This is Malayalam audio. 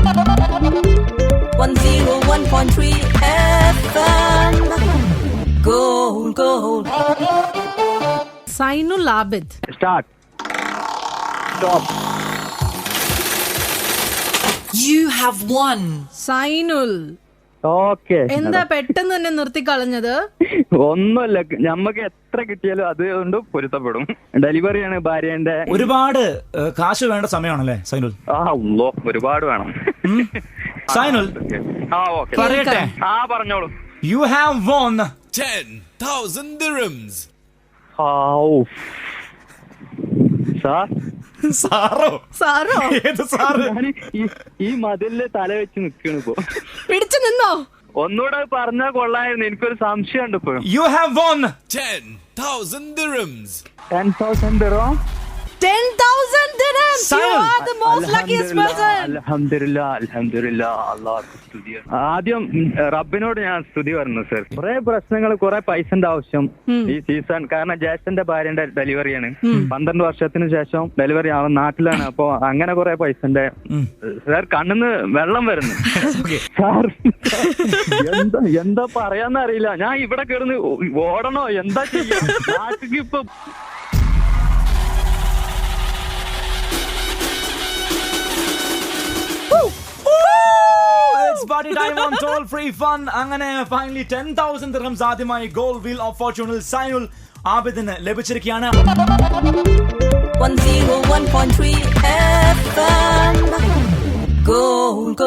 101.3 FM. Gold. Zainul Abid. Start. Stop. You have won. Zainul okay. എന്താ പെട്ടെന്ന് തന്നെ നിർത്തിക്കളഞ്ഞത്? ഒന്നുമല്ല, ഞമ്മക്ക് എത്ര കിട്ടിയാലും അതുകൊണ്ട് പൊരുത്തപ്പെടും. ഡെലിവറിയാണ് ഭാര്യന്റെ. ഒരുപാട് കാശ് വേണ്ട സമയമാണല്ലേ സൈനുൽ? അല്ലോ ഒരുപാട് വേണം. സൈനുൽ ഓക്കെ പറയട്ടെ, പറഞ്ഞോളൂ. You have von 10,000 dirhams. സാറോ? ഏത് സാറ്? ഈ മതിലില് തല വെച്ച് നിക്കാണ് ഇപ്പൊ. പിടിച്ചു നിന്നോ? ഒന്നുകൂടെ പറഞ്ഞാൽ കൊള്ളായിരുന്നു, എനിക്കൊരു സംശയമുണ്ട് ഇപ്പൊ. You have von 10,000 dirhams. 10,000 dirham. 10,000 dirhams. You are the most luckiest person. അൽഹംദുലില്ലാ, അല്ലാഹുവിന് സ്തുതിയാണ്. ആദ്യം റബ്ബിനോട് ഞാൻ സ്തുതി പറഞ്ഞു സർ. കുറെ പ്രശ്നങ്ങൾ, കുറെ പൈസന്റെ ആവശ്യം ഈ സീസൺ. കാരണം ജ്യേഷ്ഠന്റെ ഭാര്യന്റെ ഡെലിവറിയാണ്. 12 വർഷത്തിന് ശേഷം ഡെലിവറി അവൻ നാട്ടിലാണ്. അപ്പൊ അങ്ങനെ കുറെ പൈസന്റെ സാർ കണ്ണിന്ന് വെള്ളം വരുന്നു. സാർ എന്താ പറയാന്നറിയില്ല. ഞാൻ ഇവിടെ കിടന്ന് ഓടണോ എന്താ ചെയ്യാ? നാട്ടിക്ക് ഇപ്പൊ party time on toll free fun. അങ്ങനെ ഫൈനലി 10,000 dirhams ആദ്യമായി ഗോൾഡ് വീൽ ഓഫ് ഫോർച്യൂണിൽ സൈനുൽ ആബിദിന് ലഭിച്ചിരിക്കുകയാണ്. 101.3 FM. Gold.